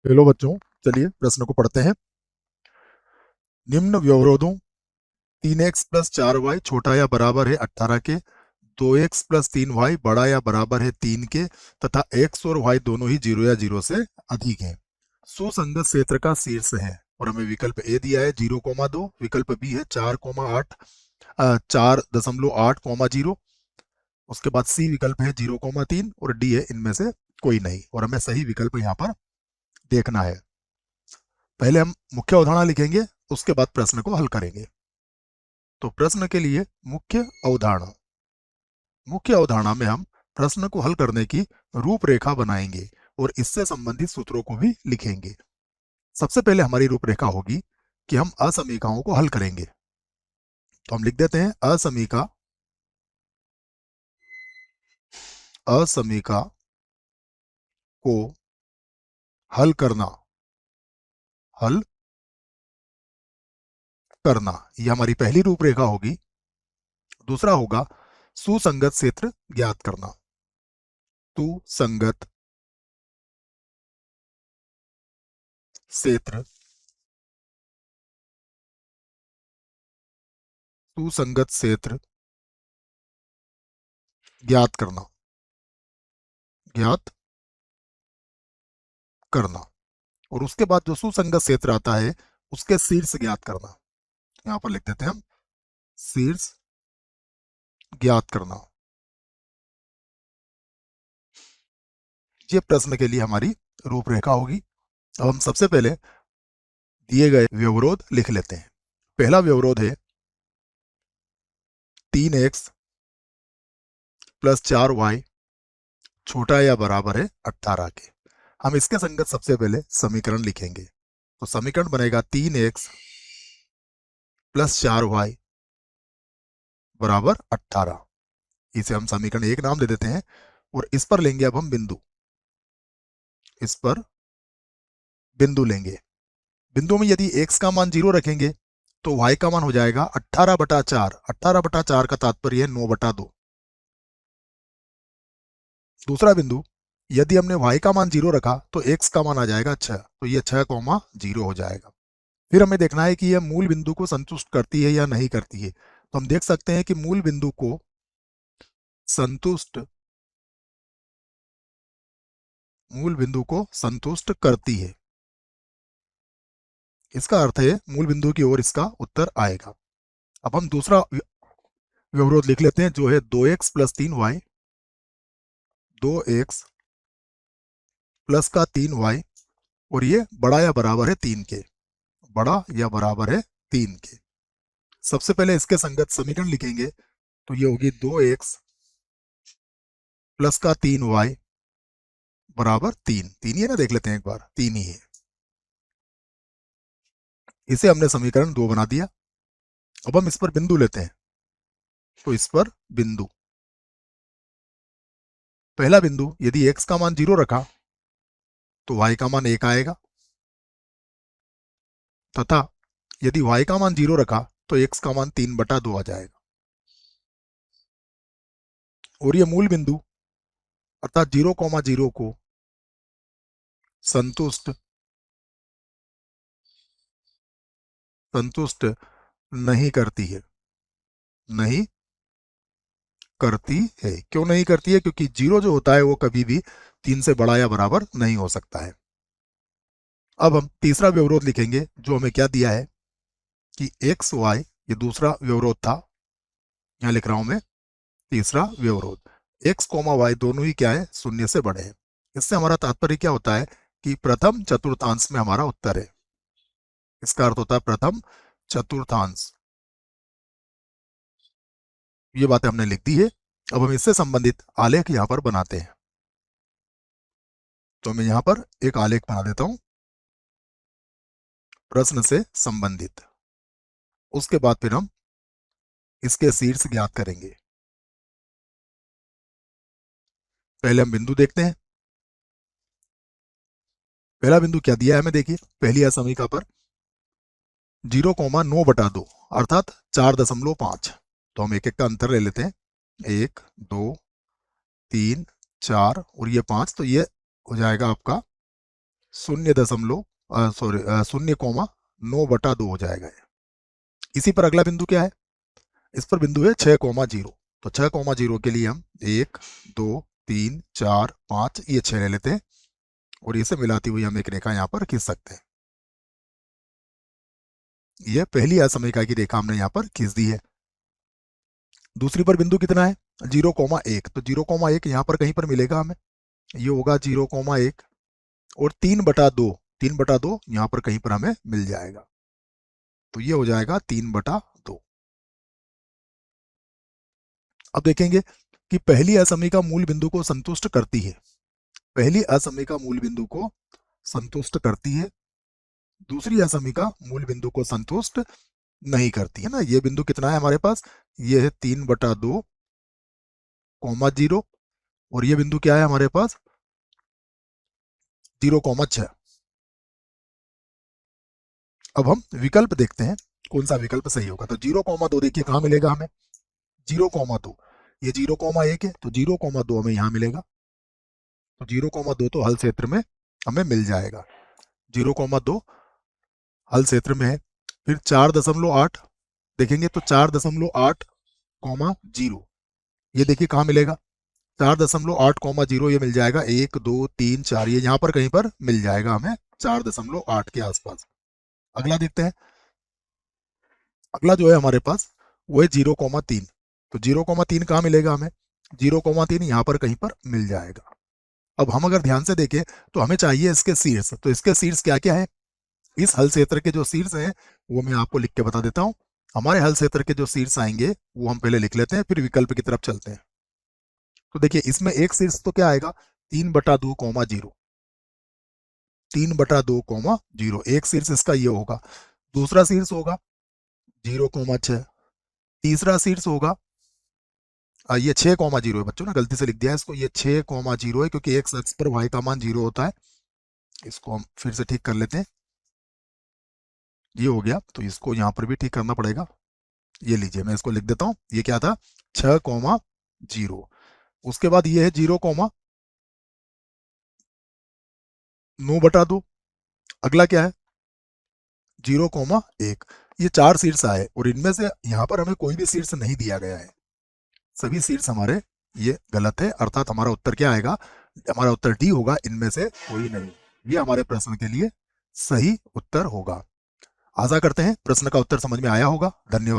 Hello बच्चों, चलिए प्रश्न को पढ़ते हैं। निम्न व्यवरोधों 3x प्लस 4y छोटा या बराबर है 18 के, 2x प्लस 3y बड़ा या बराबर है 3 के तथा x और y दोनों ही 0 या 0 से अधिक हैं। सुसंगत क्षेत्र का शीर्ष है और हमें विकल्प ए दिया है 0,2, विकल्प बी है 4,8 4.8,0, उसके बाद सी विकल्प है 0,3 और डी है इनमें से कोई नहीं, और हमें सही विकल्प यहाँ पर देखना है। पहले हम मुख्य अवधारणा लिखेंगे, उसके बाद प्रश्न को हल करेंगे। तो प्रश्न के लिए मुख्य अवधारणा में हम प्रश्न को हल करने की रूपरेखा बनाएंगे और इससे संबंधित सूत्रों को भी लिखेंगे। सबसे पहले हमारी रूपरेखा होगी कि हम असमीकाओं को हल करेंगे। तो हम लिख देते हैं असमीका को हल करना यह हमारी पहली रूपरेखा होगी। दूसरा होगा सुसंगत क्षेत्र ज्ञात करना। सुसंगत क्षेत्र सुसंगत क्षेत्र ज्ञात करना। और उसके बाद जो सुसंगत क्षेत्र आता है उसके शीर्ष ज्ञात करना। यहां पर लिख देते हैं हम शीर्ष ज्ञात करना। ये प्रश्न के लिए हमारी रूपरेखा होगी। अब हम सबसे पहले दिए गए व्यवरोध लिख लेते हैं। पहला व्यवरोध है 3x प्लस 4y छोटा या बराबर है 18 के। हम इसके संगत सबसे पहले समीकरण लिखेंगे। तो समीकरण बनेगा 3x प्लस 4y बराबर 18। इसे हम समीकरण एक नाम दे देते हैं और इस पर लेंगे अब हम बिंदु लेंगे। बिंदु में यदि x का मान 0 रखेंगे तो y का मान हो जाएगा 18/4। 18/4 का तात्पर्य है 9/2। दूसरा बिंदु, यदि हमने y का मान 0 रखा तो x का मान आ जाएगा 6, तो ये 6,0 हो जाएगा। फिर हमें देखना है कि यह मूल बिंदु को संतुष्ट करती है या नहीं करती है। तो हम देख सकते हैं कि मूल बिंदु को संतुष्ट करती है। इसका अर्थ है मूल बिंदु की ओर इसका उत्तर आएगा। अब हम दूसरा व्यवरोध लिख लेते हैं जो है 2x plus 3y 2x plus का 3y और ये बड़ा या बराबर है 3 के। सबसे पहले इसके संगत समीकरण लिखेंगे। तो ये होगी 2x प्लस का 3y बराबर 3। 3 ही है ना, देख लेते हैं एक बार, 3 ही है। इसे हमने समीकरण 2 बना दिया। अब हम इस पर बिंदु लेते हैं। तो इस पर बिंदु, पहला बिंदु, यदि x का मान 0 रखा तो y का मान 1 आएगा, तथा यदि y का मान 0 रखा तो x का मान 3/2 आ जाएगा। और ये मूल बिंदु अर्थात 0,0 को संतुष्ट नहीं करती है। क्यों नहीं करती है? क्योंकि 0 जो होता है वो कभी भी 3 से बड़ा या बराबर नहीं हो सकता है। अब हम तीसरा व्यवरोध लिखेंगे जो हमें क्या दिया है कि एक्स वाई, ये दूसरा व्यवरोध था, यहां लिख रहा हूं मैं तीसरा व्यवरोध। एक्स कोमा वाई दोनों ही क्या है, 0 से बड़े हैं। इससे हमारा तात्पर्य क्या होता है कि प्रथम चतुर्थांश में हमारा उत्तर है। इसका अर्थ होता है प्रथम चतुर्थांश। ये बातें हमने लिख दी है। अब हम इससे संबंधित आलेख यहां पर बनाते हैं। तो मैं यहां पर एक आलेख बना देता हूं प्रश्न से संबंधित। उसके बाद फिर हम इसके शीर्ष ज्ञात करेंगे। पहले हम बिंदु देखते हैं। पहला बिंदु क्या दिया है हमें, देखिए पहली असमीका पर 0,9/2 अर्थात 4.5। तो हम एक एक का अंतर ले लेते हैं। 1 2 3 4 और ये 5, तो ये हो जाएगा आपका 0.9/2 हो जाएगा ये। इसी पर अगला बिंदु क्या है, इस पर बिंदु है 6,0। तो 6,0 के लिए हम 1 2 3 4 5 ये 6 ले लेते हैं और इसे मिलाती हुई हम एक रेखा यहाँ पर खींच सकते हैं। ये पहली असमरेखा की रेखा हमने यहाँ पर खींच दी है। दूसरी पर बिंदु कितना है, 0,1। तो 0,1 यहाँ पर कहीं पर मिलेगा हमें, ये होगा 0,1 और 3/2, 3/2 यहाँ पर कहीं पर हमें मिल जाएगा। तो ये हो जाएगा 3/2। अब देखेंगे कि पहली असमरेखा मूल बिंदु को संतुष्ट करती है, पहली असमरेखा मूल बिंदु को संतुष्ट करती है, दूसरी असमरेखा मूल बिंदु को संतुष्ट नहीं करती है ना। ये बिंदु कितना है हमारे पास, ये है 3/2,0 और ये बिंदु क्या है हमारे पास 0,6। अब हम विकल्प देखते हैं कौन सा विकल्प सही होगा। तो 0,2 देखिए कहाँ मिलेगा हमें, 0,2, ये 0,1 है तो 0,2 हमें यहाँ मिलेगा। तो 0,2 तो हल क्षेत्र में हमें मिल जाएगा, 0,2 हल क्षेत्र में है। फिर 4.8 देखेंगे तो 4.8,0 ये देखिए कहाँ मिलेगा, 4.8,0 ये मिल जाएगा 1 2 3 4, ये यहाँ पर कहीं पर मिल जाएगा हमें 4.8 के आसपास। अगला देखते हैं, अगला जो है हमारे पास वो है 0,3। तो 0,3 कहाँ मिलेगा हमें, 0,3 यहाँ पर कहीं पर मिल जाएगा। अब हम अगर ध्यान से देखें तो हमें चाहिए इसके शीर्ष, तो इसके शीर्ष क्या क्या है, इस हल क्षेत्र के जो शीर्ष हैं वो मैं आपको लिख के बता देता हूँ। हमारे हल क्षेत्र के जो शीर्ष आएंगे वो हम पहले लिख लेते हैं, फिर विकल्प की तरफ चलते हैं। तो देखिए इसमें एक शीर्ष तो क्या आएगा 3/2,0, 3/2,0 एक शीर्ष इसका ये होगा। दूसरा शीर्ष होगा 0,6, तीसरा शीर्ष होगा ये 6,0 है, बच्चों ने गलती से लिख दिया है इसको, ये 6,0 है क्योंकि एक अक्ष पर y का मान 0 होता है। इसको हम फिर से ठीक कर लेते हैं, ये हो गया। तो इसको यहाँ पर भी ठीक करना पड़ेगा, ये लीजिए मैं इसको लिख देता हूँ, ये क्या था 6,0। उसके बाद ये है 0,9/2। अगला क्या है 0,1। ये 4 शीर्ष आए और इनमें से यहाँ पर हमें कोई भी शीर्ष नहीं दिया गया है, सभी शीर्ष हमारे ये गलत है, अर्थात हमारा उत्तर क्या आएगा, हमारा उत्तर डी होगा, इनमें से कोई नहीं। ये हमारे प्रश्न के लिए सही उत्तर होगा। आशा करते हैं प्रश्न का उत्तर समझ में आया होगा। धन्यवाद।